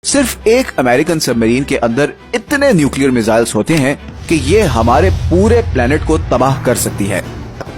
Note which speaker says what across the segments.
Speaker 1: सिर्फ एक American submarine के अंदर इतने न्यूक्लियर मिसाइल्स होते हैं कि ये हमारे पूरे प्लेनेट को तबाह कर सकती है।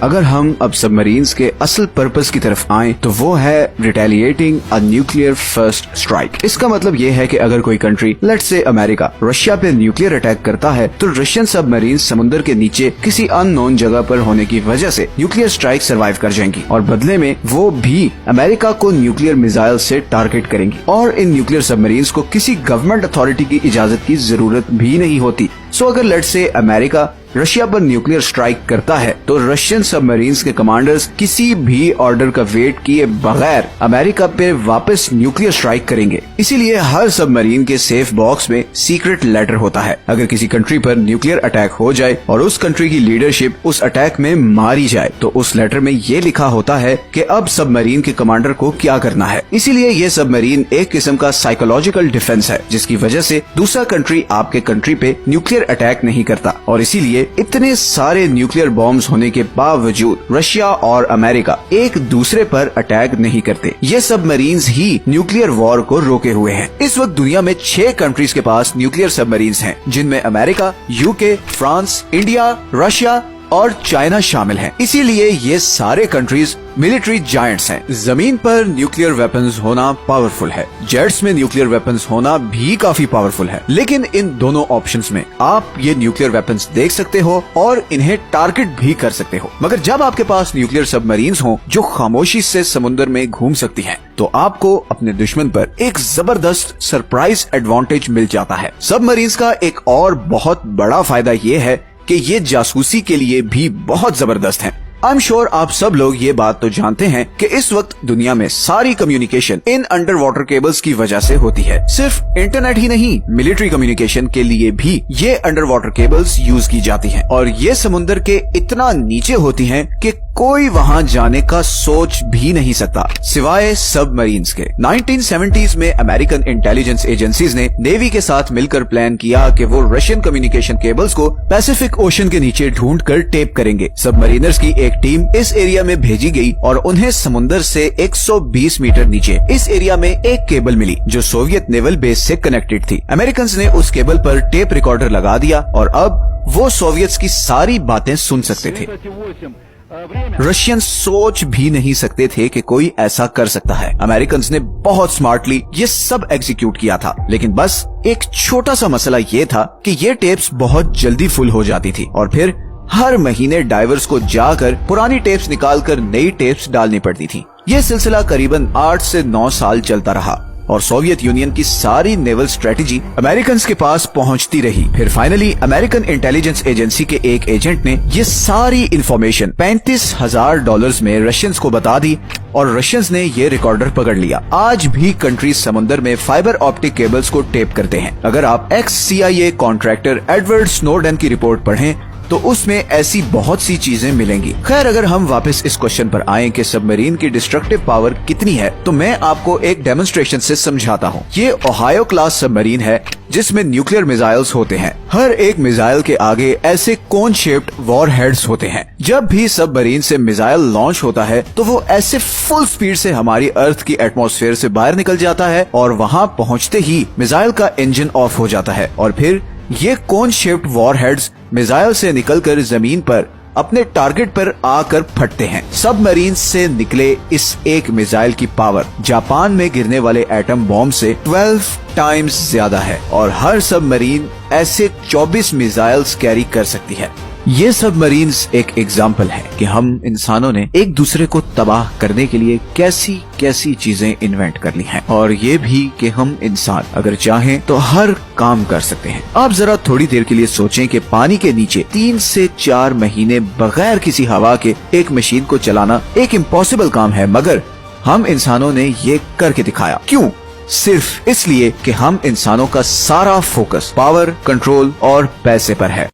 Speaker 1: अगर हम अब सबमरीन्स के असल पर्पस की तरफ आएं तो वो है retaliating a nuclear first strike. इसका मतलब ये है कि अगर कोई country, let's say America, Russia पे न्यूक्लियर अटैक करता है तो रशियन सबमरीन्स समुद्र के नीचे किसी अननोन जगह पर होने की वजह से न्यूक्लियर स्ट्राइक सर्वाइव कर जाएंगी और बदले में वो भी अमेरिका को न्यूक्लियर मिसाइल से टारगेट करेंगी और इन न्यूक्लियर सबमरीन्स को किसी गवर्नमेंट अथॉरिटी की इजाजत की जरूरत भी नहीं होती। सो अगर लेट्स से अमेरिका रशिया पर न्यूक्लियर स्ट्राइक करता है तो रशियन सबमरीन्स के कमांडर्स किसी भी ऑर्डर का वेट किए बगैर अमेरिका पे वापस न्यूक्लियर स्ट्राइक करेंगे। इसीलिए हर सबमरीन के सेफ बॉक्स में सीक्रेट लेटर होता है। अगर किसी कंट्री पर न्यूक्लियर अटैक हो जाए और उस कंट्री की लीडरशिप उस अटैक में मारी जाए तो उस लेटर में ये लिखा होता है कि अब सबमरीन के कमांडर को क्या करना है। इसीलिए ये सबमरीन एक किस्म का साइकोलॉजिकल डिफेंस है जिसकी वजह से दूसरा कंट्री आपके कंट्री पे न्यूक्लियर अटैक नहीं करता और इसीलिए इतने सारे न्यूक्लियर बॉम्ब्स होने के बावजूद रशिया और अमेरिका एक दूसरे पर अटैक नहीं करते। ये सबमरीन्स ही न्यूक्लियर वॉर को रोके हुए हैं। इस वक्त दुनिया में 6 कंट्रीज के पास न्यूक्लियर सबमरीन्स हैं जिनमें America, UK, France, India, Russia और चाइना शामिल हैं। इसीलिए ये सारे कंट्रीज मिलिट्री जायंट्स हैं। जमीन पर न्यूक्लियर वेपन्स होना पावरफुल है, जेट्स में न्यूक्लियर वेपन्स होना भी काफी पावरफुल है। लेकिन इन दोनों ऑप्शंस में आप ये न्यूक्लियर वेपन्स देख सकते हो और इन्हें टारगेट भी कर सकते हो। मगर जब आपके पास न्यूक्लियर सबमरीन्स हो जो खामोशी से समुद्र में घूम सकती हैं, तो आपको अपने दुश्मन पर एक जबरदस्त सरप्राइज एडवांटेज मिल जाता है। सबमरीन्स का एक और बहुत बड़ा फायदा ये है कि ये जासूसी के लिए भी बहुत जबरदस्त हैं। आई एम श्योर आप सब लोग ये बात तो जानते हैं कि इस वक्त दुनिया में सारी communication in under water cables की वजह से होती है। सिर्फ इंटरनेट ही नहीं, मिलिट्री कम्युनिकेशन के लिए भी ये अंडर वाटर केबल्स यूज की जाती हैं और ये समुद्र के इतना नीचे होती हैं कि कोई वहां जाने का सोच भी नहीं सकता सिवाय सबमरीन्स के। 1970s में अमेरिकन इंटेलिजेंस एजेंसीज ने नेवी के साथ मिलकर प्लान किया कि वो रशियन कम्युनिकेशन केबल्स को पैसिफिक ओशन के नीचे ढूंढकर टेप करेंगे। सबमरीनर्स की एक टीम इस एरिया में भेजी गई और उन्हें समुद्र से 120 मीटर नीचे इस एरिया में एक केबल मिली जो सोवियत नेवल बेस से कनेक्टेड थी। अमेरिकन्स ने उस केबल पर टेप रिकॉर्डर लगा दिया और अब वो सोवियत्स की सारी बातें सुन सकते थे। रशियन सोच भी नहीं सकते थे कि कोई ऐसा कर सकता है। अमेरिकन्स ने बहुत स्मार्टली ये सब एग्जीक्यूट किया था, लेकिन बस एक छोटा सा मसला ये था कि ये टेप्स बहुत जल्दी फुल हो जाती थी और फिर हर महीने डाइवर्स को जाकर पुरानी टेप्स निकालकर नई टेप्स डालनी पड़ती थी। ये सिलसिला करीबन 8 से 9 साल चलता रहा और सोवियत यूनियन की सारी नेवल स्ट्रेटेजी अमेरिकन्स के पास पहुंचती रही। फिर फाइनली अमेरिकन इंटेलिजेंस एजेंसी के एक एजेंट ने ये सारी इंफॉर्मेशन $35,000 में रशियंस को बता दी और रशियंस ने ये रिकॉर्डर पकड़ लिया। आज भी कंट्रीज समुद्र में फाइबर ऑप्टिक केबल्स को टेप करते हैं। अगर आप ex-CIA कॉन्ट्रैक्टर एडवर्ड स्नोडेन की रिपोर्ट पढ़ें तो उसमें ऐसी बहुत सी चीजें मिलेंगी। खैर, अगर हम वापस इस क्वेश्चन पर आए कि सबमरीन की डिस्ट्रक्टिव पावर कितनी है तो मैं आपको एक डेमोन्स्ट्रेशन से समझाता हूँ। ये ओहायो क्लास सबमरीन है जिसमें न्यूक्लियर मिसाइल्स होते हैं। हर एक मिसाइल के आगे ऐसे कोन शेप्ड वॉर हेड्स होते हैं। जब भी सबमरीन से मिसाइल लॉन्च होता है तो वो ऐसे फुल स्पीड से हमारी अर्थ की एटमॉस्फेयर से बाहर निकल जाता है और वहाँ पहुँचते ही मिसाइल का इंजन ऑफ हो जाता है और फिर ये कोन शेप्ड वॉर हेड्स मिसाइल से निकलकर जमीन पर अपने टारगेट पर आकर फटते हैं। सबमरीन से निकले इस एक मिसाइल की पावर जापान में गिरने वाले एटम बॉम्ब से 12 टाइम्स ज्यादा है और हर सबमरीन ऐसे 24 मिसाइल्स कैरी कर सकती है। ये सबमरीन्स एक एग्जाम्पल है कि हम इंसानों ने एक दूसरे को तबाह करने के लिए कैसी कैसी चीजें इन्वेंट कर ली हैं और ये भी कि हम इंसान अगर चाहें तो हर काम कर सकते हैं। आप जरा थोड़ी देर के लिए सोचें कि पानी के नीचे 3 से 4 महीने बगैर किसी हवा के एक मशीन को चलाना एक इम्पॉसिबल काम है, मगर हम इंसानों ने ये करके दिखाया। क्यों? सिर्फ इसलिए कि हम इंसानों का सारा फोकस पावर, कंट्रोल और पैसे पर है।